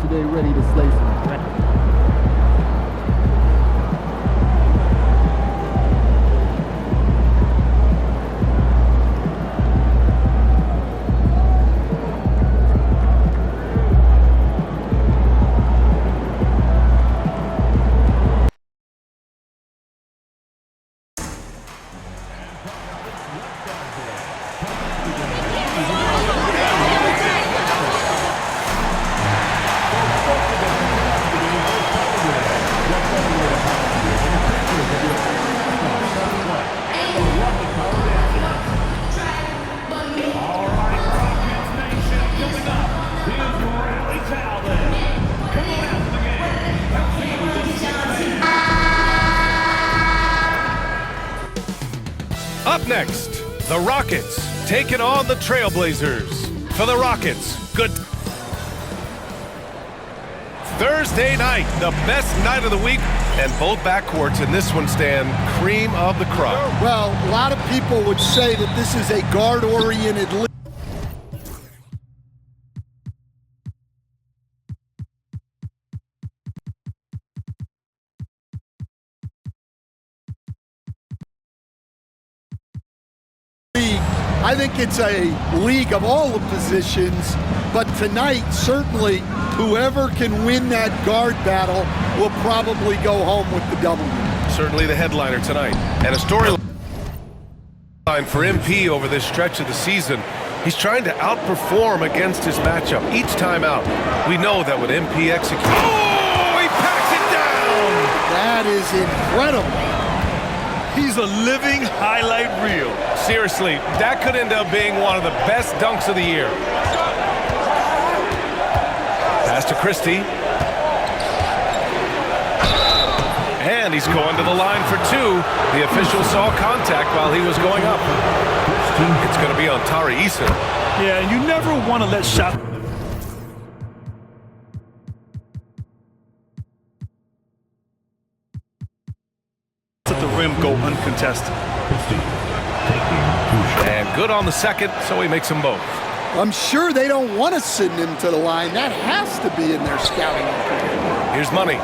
today ready to slay some dragon. Up next, the Rockets taking on the Trailblazers. For the Rockets, good Thursday night, the best night of the week, and both backcourts in this one stand cream of the crop. Well, a lot of people would say that this is a guard-oriented league. I think it's a league of all the positions, but tonight, certainly, whoever can win that guard battle will probably go home with the W. Certainly the headliner tonight. And a storyline for MP over this stretch of the season. He's trying to outperform against his matchup each time out. We know that when MP executes... Oh, he packs it down! That is incredible. He's a living highlight reel. Seriously, that could end up being one of the best dunks of the year. Pass to Christie. And he's going to the line for two. The official saw contact while he was going up. It's going to be on Tari Eason. Yeah, you never want to let shots at the rim go uncontested. And good on the second, so he makes them both. I'm sure they don't want to send him to the line. That has to be in their scouting report. Here's Money.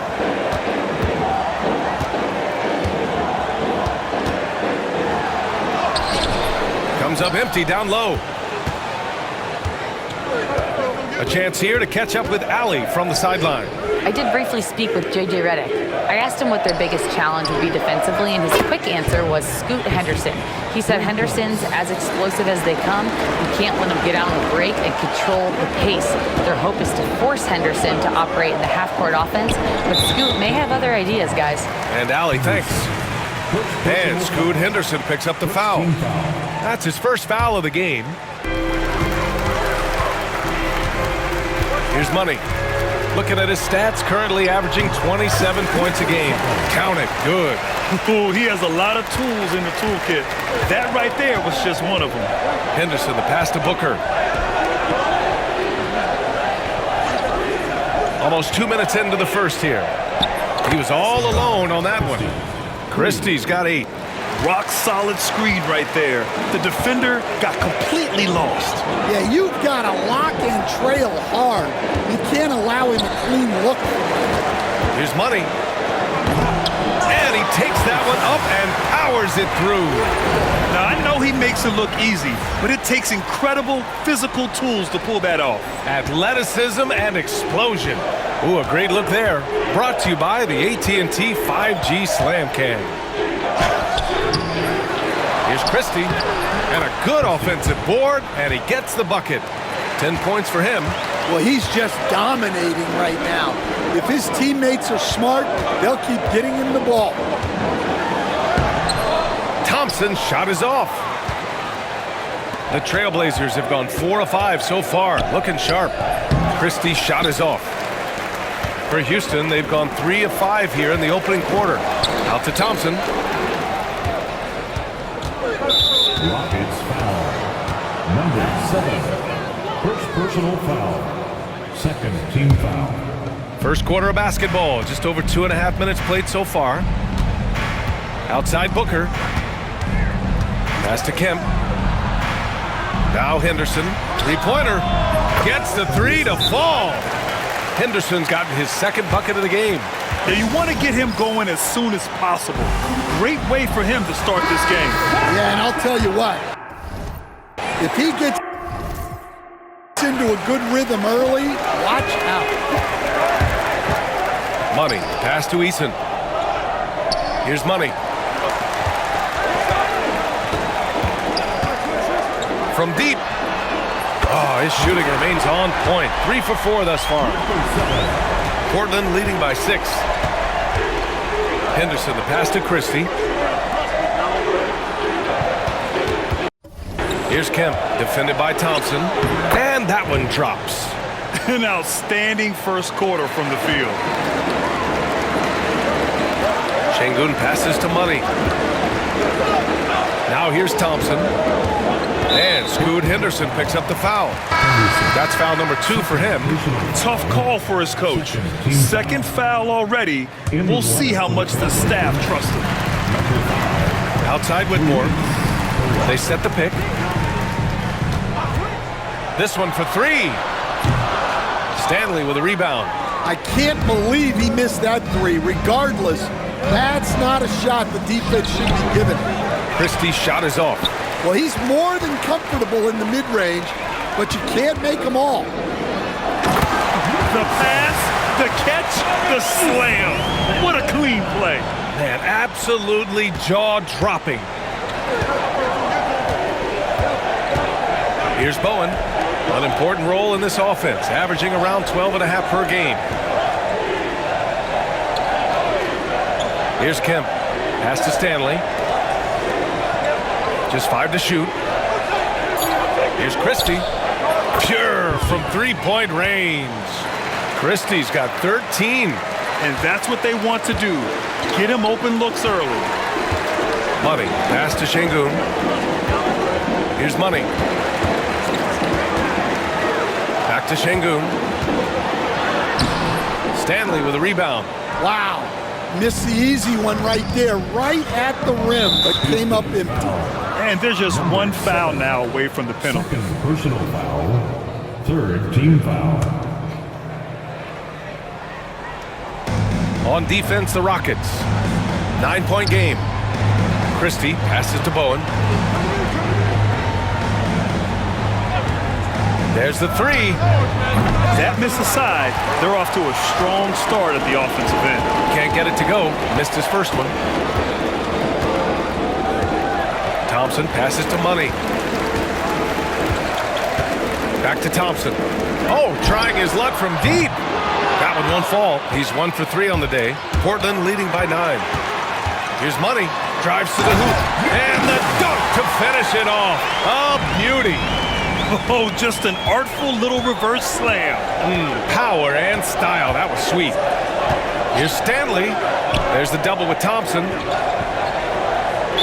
Comes up empty down low. A chance here to catch up with Allie from the sideline. I did briefly speak with J.J. Redick. I asked him what their biggest challenge would be defensively, and his quick answer was Scoot Henderson. He said Henderson's as explosive as they come. You can't let him get out on the break and control the pace. Their hope is to force Henderson to operate in the half-court offense, but Scoot may have other ideas, guys. And Allie, thanks. And Scoot Henderson picks up the foul. That's his first foul of the game. Here's Money. Looking at his stats, currently averaging 27 points a game. Count it, good. Oh, he has a lot of tools in the toolkit. That right there was just one of them. Henderson, the pass to Booker. Almost 2 minutes into the first here. He was all alone on that one. Christie's got 8. Rock solid screen right there. The defender got completely lost. Yeah, you've got to lock and trail hard. You can't allow him a clean look. Here's Money. And he takes that one up and powers it through. Now, I know he makes it look easy, but it takes incredible physical tools to pull that off. Athleticism and explosion. Ooh, a great look there. Brought to you by the AT&T 5G Slam Cam. Here's Christie, and a good offensive board, and he gets the bucket. 10 points for him. Well, he's just dominating right now. If his teammates are smart, they'll keep getting him the ball. Thompson's shot is off. The Trailblazers have gone 4 of 5 so far, looking sharp. Christie's shot is off. For Houston, they've gone 3 of 5 here in the opening quarter. Out to Thompson. Rockets foul. Number 7. First personal foul. Second team foul. First quarter of basketball. Just over 2.5 minutes played so far. Outside Booker. Pass to Kemp. Now Henderson. Three-pointer. Gets the 3 to fall. Henderson's gotten his second bucket of the game. Yeah, you want to get him going as soon as possible. Great way for him to start this game. Yeah, and I'll tell you what. If he gets into a good rhythm early, watch out. Money, pass to Eason. Here's Money. From deep. Oh, his shooting remains on point. 3 for 4 thus far. Portland leading by 6. Henderson, the pass to Christie. Here's Kemp, defended by Thompson. And that one drops. An outstanding first quarter from the field. Şengün passes to Money. Now here's Thompson. And Scoot Henderson picks up the foul. That's foul number 2 for him. Tough call for his coach. Second foul already. We'll see how much the staff trusts him. Outside Whitmore. They set the pick. This one for 3. Stanley with a rebound. I can't believe he missed that 3. Regardless, that's not a shot the defense should be given. Christie's shot is off. Well, he's more than comfortable in the mid-range, but you can't make them all. The pass, the catch, the slam. What a clean play. Man, absolutely jaw-dropping. Here's Bowen. An important role in this offense, averaging around 12.5 per game. Here's Kemp. Pass to Stanley. Just 5 to shoot. Here's Christie. Pure from three-point range. Christie's got 13. And that's what they want to do. Get him open looks early. Money. Pass to Şengün. Here's Money. Back to Şengün. Stanley with a rebound. Wow. Missed the easy one right there, right at the rim, but came up empty. And there's just one foul now away from the penalty. Second personal foul. Third team foul. On defense, the Rockets. 9-point game. Christie passes to Bowen. There's the 3. That miss aside, they're off to a strong start at the offensive end. Can't get it to go. Missed his first one. Thompson passes to Money. Back to Thompson. Oh, trying his luck from deep. That one won't fall. He's 1 for 3 on the day. Portland leading by 9. Here's Money. Drives to the hoop. And the dunk to finish it off. A beauty. Oh, just an artful little reverse slam. Power and style. That was sweet. Here's Stanley. There's the double with Thompson.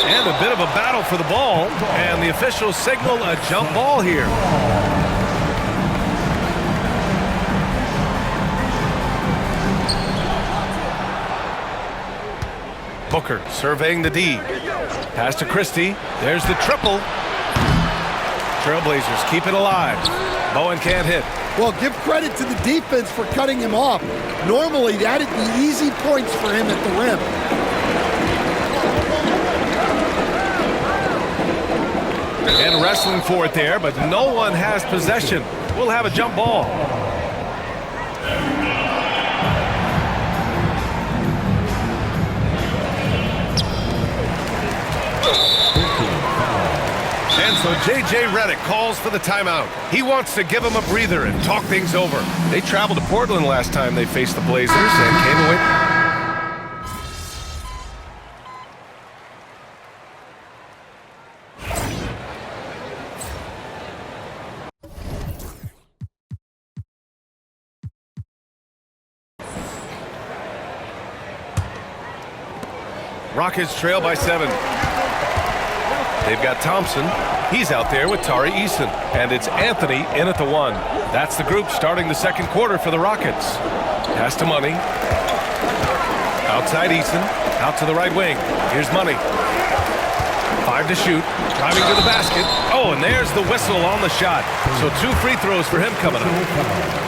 And a bit of a battle for the ball. And the officials signal a jump ball here. Booker surveying the D. Pass to Christie. There's the triple. Trailblazers keep it alive. Bowen can't hit. Well, give credit to the defense for cutting him off. Normally, that'd be easy points for him at the rim. And wrestling for it there, but no one has possession. We'll have a jump ball. And so J.J. Redick calls for the timeout. He wants to give them a breather and talk things over. They traveled to Portland last time they faced the Blazers and came away. Rockets trail by 7. They've got Thompson. He's out there with Tari Eason. And it's Anthony in at the 1. That's the group starting the second quarter for the Rockets. Pass to Money. Outside Eason. Out to the right wing. Here's Money. 5 to shoot. Driving to the basket. Oh, and there's the whistle on the shot. So 2 free throws for him coming up.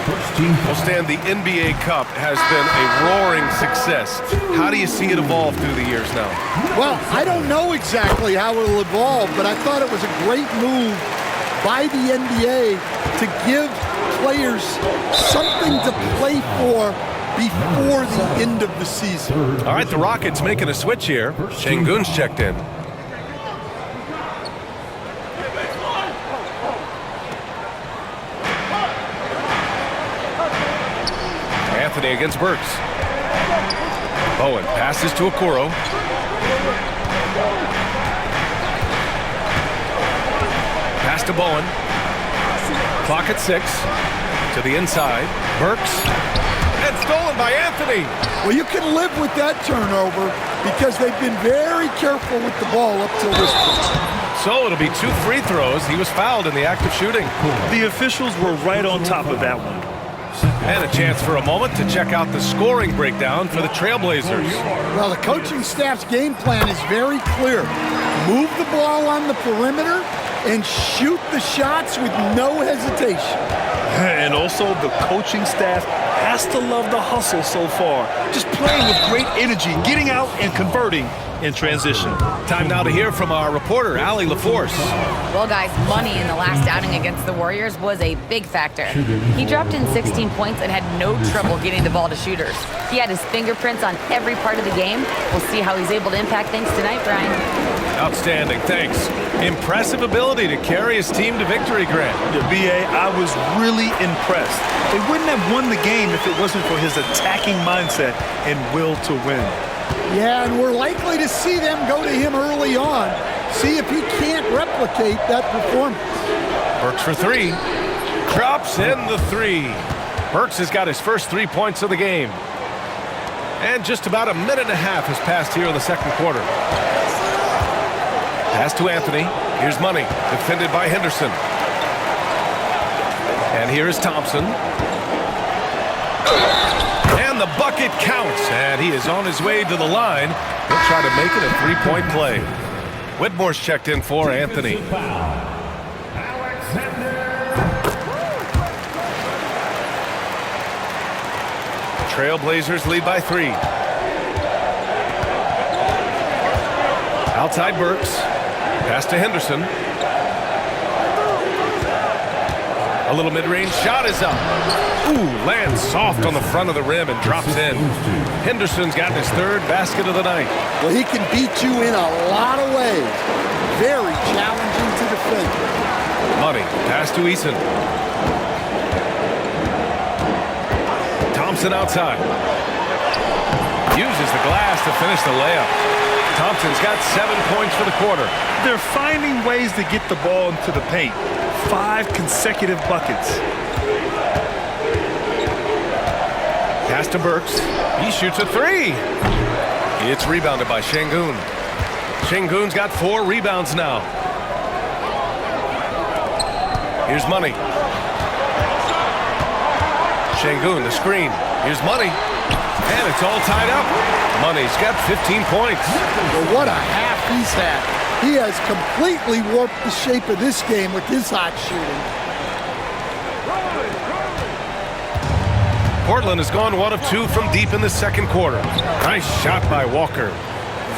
First team Well, Stan, the NBA Cup has been a roaring success. How do you see it evolve through the years now? Well, I don't know exactly how it'll evolve, but I thought it was a great move by the NBA to give players something to play for before the end of the season. All right, the Rockets making a switch here. Şengün's checked in. Anthony against Burks. Bowen passes to Okoro. Pass to Bowen. Clock at 6. To the inside. Burks. And stolen by Anthony. Well, you can live with that turnover because they've been very careful with the ball up till this point. So it'll be 2 free throws. He was fouled in the act of shooting. The officials were right on top of that one. And a chance for a moment to check out the scoring breakdown for the Trailblazers. Well, the coaching staff's game plan is very clear. Move the ball on the perimeter and shoot the shots with no hesitation. And also, the coaching staff has to love the hustle so far. Just playing with great energy, getting out and converting in transition. Time now to hear from our reporter, Allie LaForce. Well, guys, Money in the last outing against the Warriors was a big factor. He dropped in 16 points and had no trouble getting the ball to shooters. He had his fingerprints on every part of the game. We'll see how he's able to impact things tonight, Brian. Outstanding, thanks. Impressive ability to carry his team to victory, Grant. Yeah, B.A., I was really impressed. They wouldn't have won the game if it wasn't for his attacking mindset and will to win. Yeah, and we're likely to see them go to him early on. See if he can't replicate that performance. Burks for 3. Drops in the 3. Burks has got his first 3 points of the game. And just about a minute and a half has passed here in the second quarter. Pass to Anthony. Here's Money, defended by Henderson. And here is Thompson. And the bucket counts, and he is on his way to the line. He'll try to make it a 3-point play. Whitmore's checked in for Anthony. Trailblazers lead by 3. Outside Burks. Pass to Henderson. A little mid-range shot is up. Ooh, lands soft on the front of the rim and drops in. Henderson's gotten his 3rd basket of the night. Well, he can beat you in a lot of ways. Very challenging to defend. Money, pass to Eason. Thompson outside. Uses the glass to finish the layup. Thompson's got 7 points for the quarter. They're finding ways to get the ball into the paint. 5 consecutive buckets. Pass to Burks. He shoots a 3. It's rebounded by Şengün. Şengün's got 4 rebounds now. Here's Money. Şengün, the screen. Here's Money. And it's all tied up. Money's got 15 points. Well, what a half he's had. He has completely warped the shape of this game with his hot shooting. Portland has gone 1 of 2 from deep in the second quarter. Nice shot by Walker.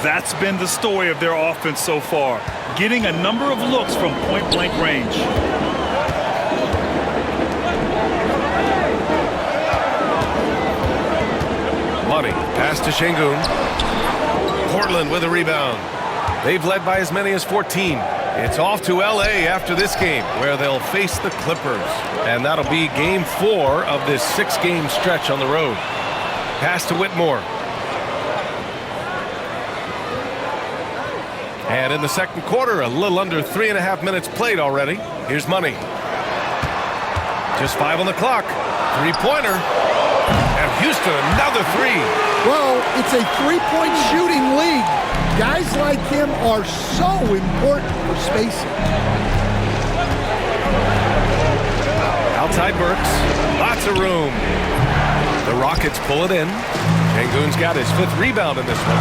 That's been the story of their offense so far, getting a number of looks from point-blank range. Money, pass to Şengün. Portland with a rebound. They've led by as many as 14. It's off to L.A. after this game, where they'll face the Clippers. And that'll be game 4 of this 6-game stretch on the road. Pass to Whitmore. And in the second quarter, a little under 3.5 minutes played already. Here's Money. Just 5 on the clock. 3-pointer. And Houston, another 3. Well, it's a 3-point shooting league. Guys like him are so important for spacing. Outside Burks. Lots of room. The Rockets pull it in. Şengün's got his 5th rebound in this one.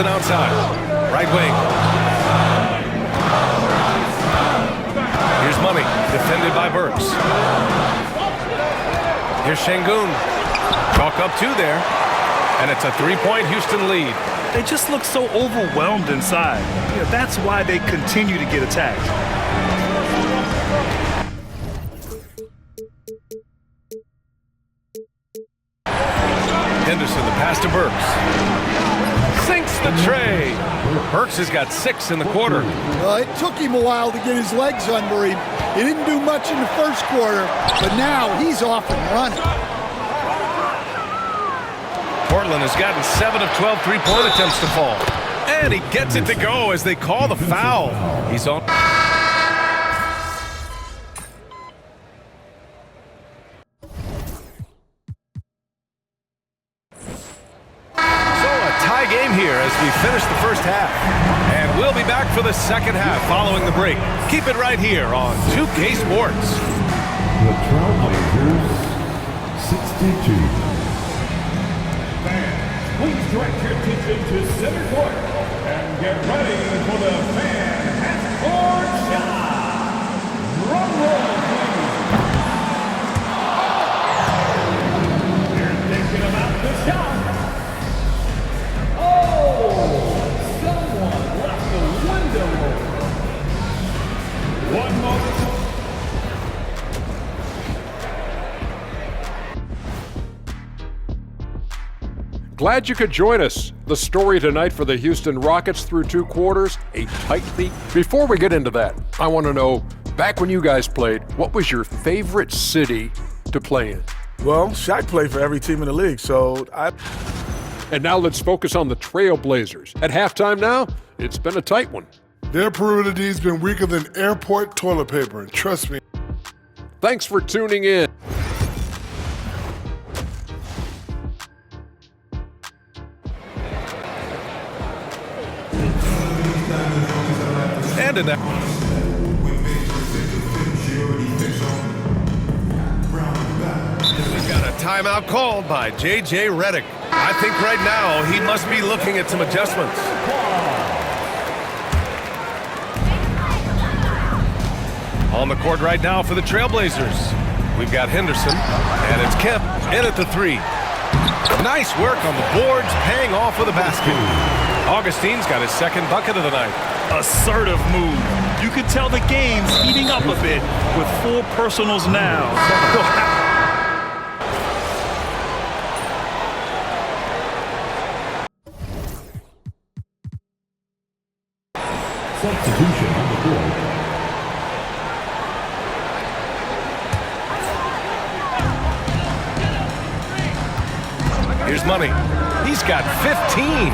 Henderson outside. Right wing. Here's Money, defended by Burks. Here's Şengün. Chalk up 2 there. And it's a 3-point Houston lead. They just look so overwhelmed inside. Yeah, that's why they continue to get attacked. Henderson, the pass to Burks. Sinks the tray. Burks has got 6 in the quarter. It took him a while to get his legs under him. He didn't do much in the first quarter, but now he's off and running. Portland has gotten 7 of 12 three-point attempts to fall. And he gets it to go as they call the foul. He's on. So a tie game here as we finish the first half. And we'll be back for the second half following the break. Keep it right here on 2K Sports. The Trailblazers, 62. Please direct your attention to center court and get ready for the fan half-court shot. Drum roll, please. You're thinking about the shot. Oh, someone left the window open. One moment. Glad you could join us. The story tonight for the Houston Rockets through 2 quarters, a tight lead. Before we get into that, I want to know, back when you guys played, what was your favorite city to play in? Well, Shaq played for every team in the league, so And now let's focus on the Trailblazers. At halftime now, it's been a tight one. Their perimeter D's been weaker than airport toilet paper, trust me. Thanks for tuning in. And in that. We've got a timeout called by J.J. Redick. I think right now he must be looking at some adjustments. On the court right now for the Trailblazers. We've got Henderson, and it's Kemp in at the 3. Nice work on the boards, paying off with a basket. Augustine's got his second bucket of the night. Assertive move. You can tell the game's heating up a bit with 4 personals now. Substitution on the board. Here's Money. He's got 15.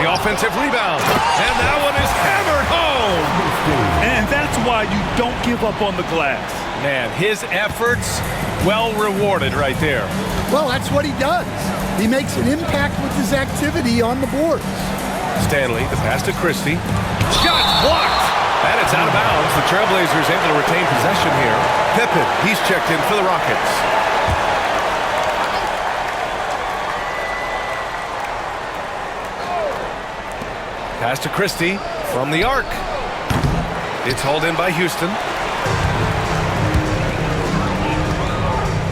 The offensive rebound. And that one is hammered home. And that's why you don't give up on the glass. Man, his efforts well rewarded right there. Well, that's what he does. He makes an impact with his activity on the boards. Stanley, the pass to Christie. Shot blocked. And it's out of bounds. The Trailblazers able to retain possession here. Pippen, he's checked in for the Rockets. Pass to Christie from the arc. It's hauled in by Houston.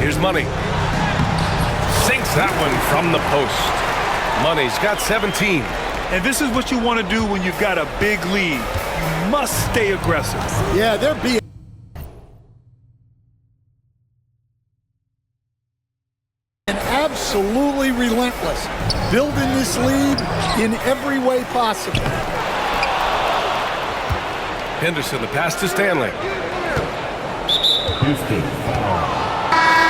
Here's Money. Sinks that one from the post. Money's got 17. And this is what you want to do when you've got a big lead. You must stay aggressive. Yeah, they're being absolutely relentless, building this lead in every way possible. Henderson, the pass to Stanley. Houston foul.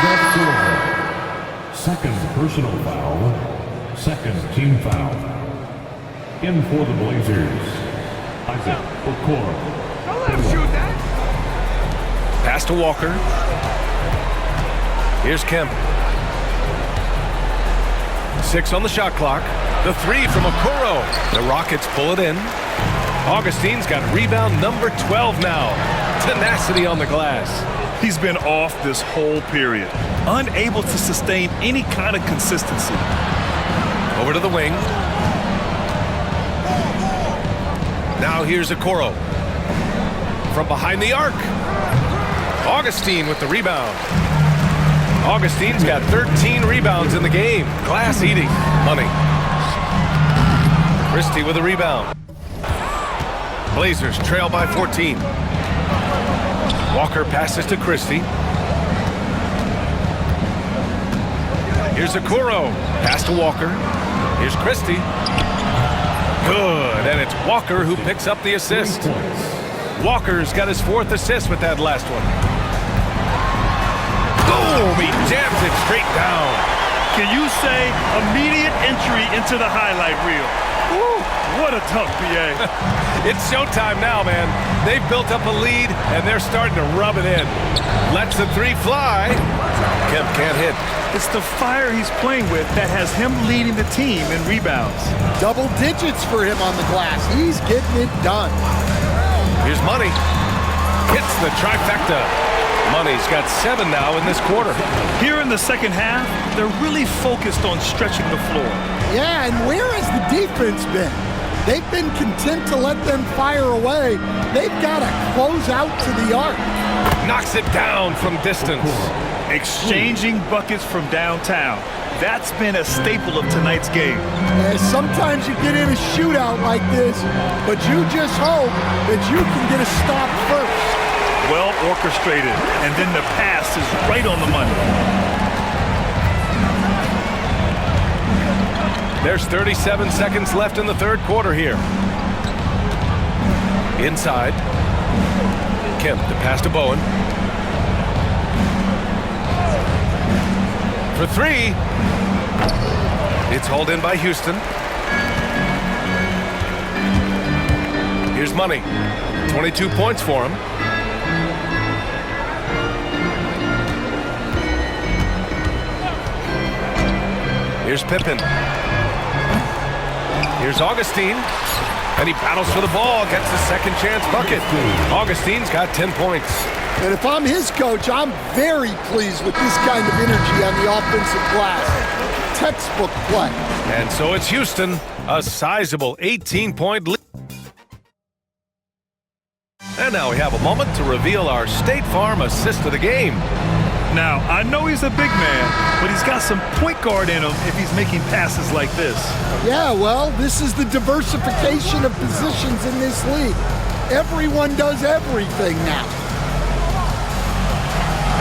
Jeff Silver. Second personal foul. Second team foul. In for the Blazers, Isaac Okoro. Pass to Walker. Here's Kemp. 6 on the shot clock. The 3 from Okoro. The Rockets pull it in. Augustine's got rebound number 12 now. Tenacity on the glass. He's been off this whole period, unable to sustain any kind of consistency. Over to the wing. Now here's Okoro. From behind the arc. Augustine with the rebound. Augustine's got 13 rebounds in the game. Glass eating. Money. Christie with a rebound. Blazers trail by 14. Walker passes to Christie. Here's Okoro. Pass to Walker. Here's Christie. Good, and it's Walker who picks up the assist. Walker's got his 4th assist with that last one. Boom! He jams it straight down. Can you say immediate entry into the highlight reel? Woo, what a tough BA. It's showtime now, man. They've built up a lead, and they're starting to rub it in. Lets the 3 fly. Kemp can't hit. It's the fire he's playing with that has him leading the team in rebounds. Double digits for him on the glass. He's getting it done. Here's Money. Hits the trifecta. Money's got 7 now in this quarter. Here in the second half, they're really focused on stretching the floor. Yeah, and where has the defense been? They've been content to let them fire away. They've got to close out to the arc. Knocks it down from distance. Exchanging buckets from downtown. That's been a staple of tonight's game. Yeah, sometimes you get in a shootout like this, but you just hope that you can get a stop first. Well orchestrated, and then the pass is right on the money. There's 37 seconds left in the third quarter here. Inside. Kemp, the pass to Bowen. For 3. It's hauled in by Houston. Here's Money. 22 points for him. Here's Pippen. Here's Augustine. And he battles for the ball, gets the second chance bucket. Augustine's got 10 points. And if I'm his coach, I'm very pleased with this kind of energy on the offensive glass. Textbook play. And so it's Houston, a sizable 18-point lead. And now we have a moment to reveal our State Farm assist of the game. Now, I know he's a big man, but he's got some point guard in him if he's making passes like this. Yeah, well, this is the diversification of positions in this league. Everyone does everything now.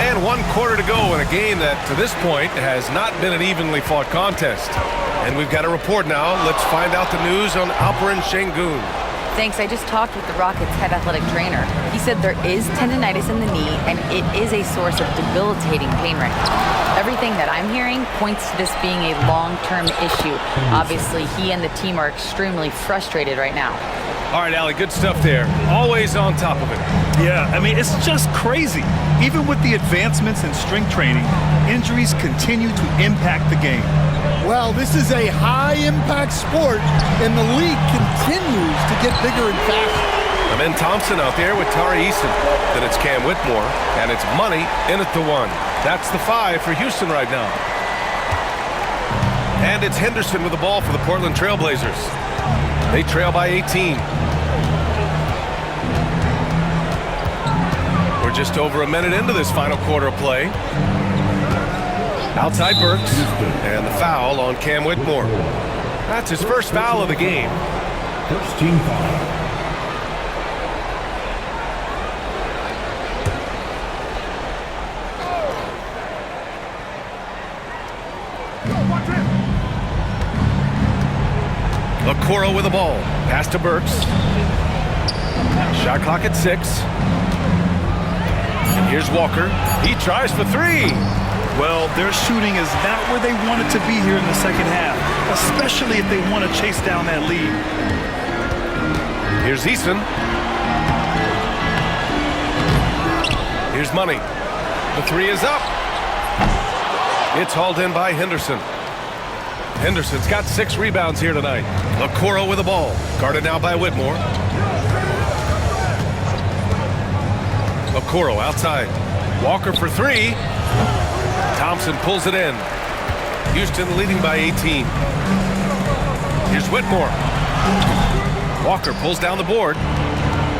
And 1 quarter to go in a game that, to this point, has not been an evenly fought contest. And we've got a report now. Let's find out the news on Alperen Şengün. Thanks. I just talked with the Rockets' head athletic trainer. He said there is tendonitis in the knee, and it is a source of debilitating pain right now. Everything that I'm hearing points to this being a long-term issue. Obviously, he and the team are extremely frustrated right now. All right, Allie, good stuff there. Always on top of it. Yeah, I mean, it's just crazy. Even with the advancements in strength training, injuries continue to impact the game. Well, this is a high-impact sport, and the league continues to get bigger and faster. Amen Thompson out there with Tari Eason. Then it's Cam Whitmore, and it's Money in at the 1. That's the 5 for Houston right now. And it's Henderson with the ball for the Portland Trail Blazers. They trail by 18. We're just over a minute into this final quarter of play. Outside Burks, and the foul on Cam Whitmore. That's his first foul of the game. First team foul. Okoro with the ball. Pass to Burks. Shot clock at 6. And here's Walker. He tries for 3. Well, their shooting is not where they want it to be here in the second half, especially if they want to chase down that lead. Here's Eason. Here's Money. The 3 is up. It's hauled in by Henderson. Henderson's got 6 rebounds here tonight. Okoro with the ball. Guarded now by Whitmore. Okoro outside. Walker for 3. Thompson pulls it in. Houston leading by 18. Here's Whitmore. Walker pulls down the board.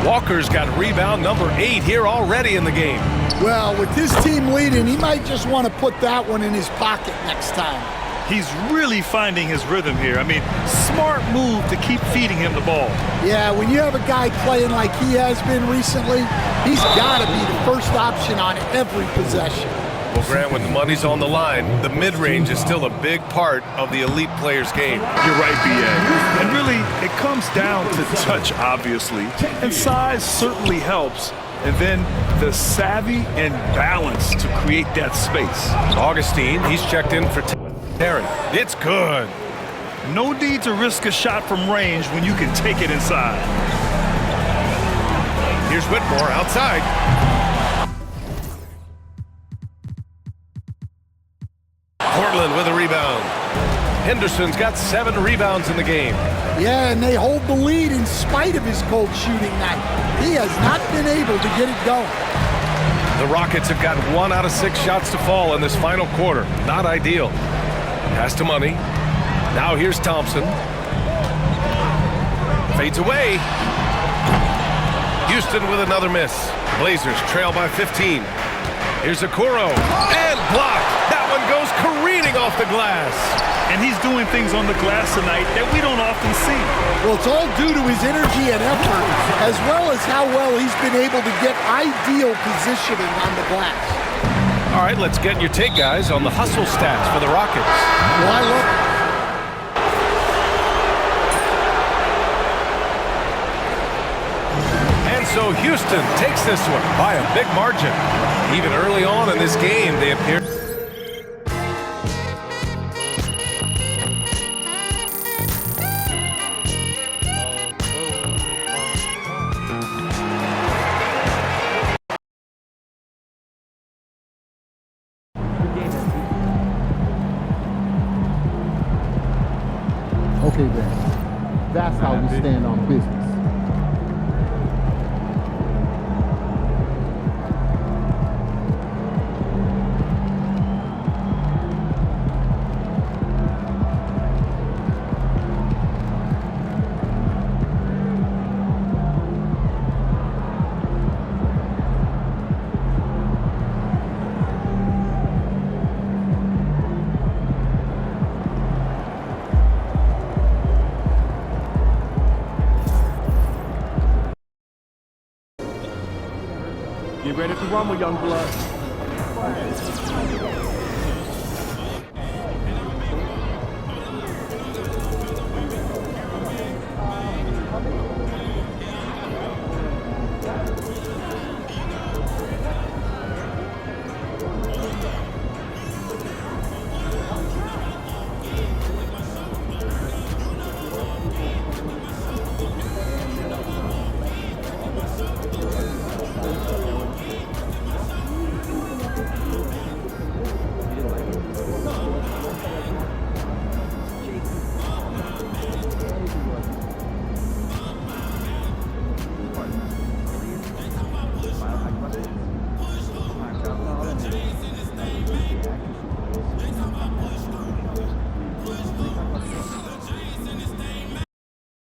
Walker's got rebound number 8 here already in the game. Well, with his team leading, he might just want to put that one in his pocket next time. He's really finding his rhythm here. I mean, smart move to keep feeding him the ball. Yeah, when you have a guy playing like he has been recently, he's got to be the first option on every possession. Well, Grant, when the money's on the line, the mid-range is still a big part of the elite player's game. You're right, B.A. And really, it comes down to touch, obviously. And size certainly helps. And then the savvy and balance to create that space. Augustine, he's checked in for Taryn. It's good. No need to risk a shot from range when you can take it inside. Here's Whitmore outside. Portland with a rebound. Henderson's got 7 rebounds in the game. Yeah, and they hold the lead in spite of his cold shooting night. He has not been able to get it going. The Rockets have got 1 out of 6 shots to fall in this final quarter. Not ideal. Pass to Money. Now here's Thompson. Fades away. Houston with another miss. Blazers trail by 15. Here's Okoro. And blocked. That one goes careening off the glass. And he's doing things on the glass tonight that we don't often see. Well, it's all due to his energy and effort, as well as how well he's been able to get ideal positioning on the glass. All right, let's get your take, guys, on the hustle stats for the Rockets. Well, I love it. And so Houston takes this one by a big margin. Even early on in this game, they appear. Okay, then. That's how we stand on business. Get ready to rumble, young blood.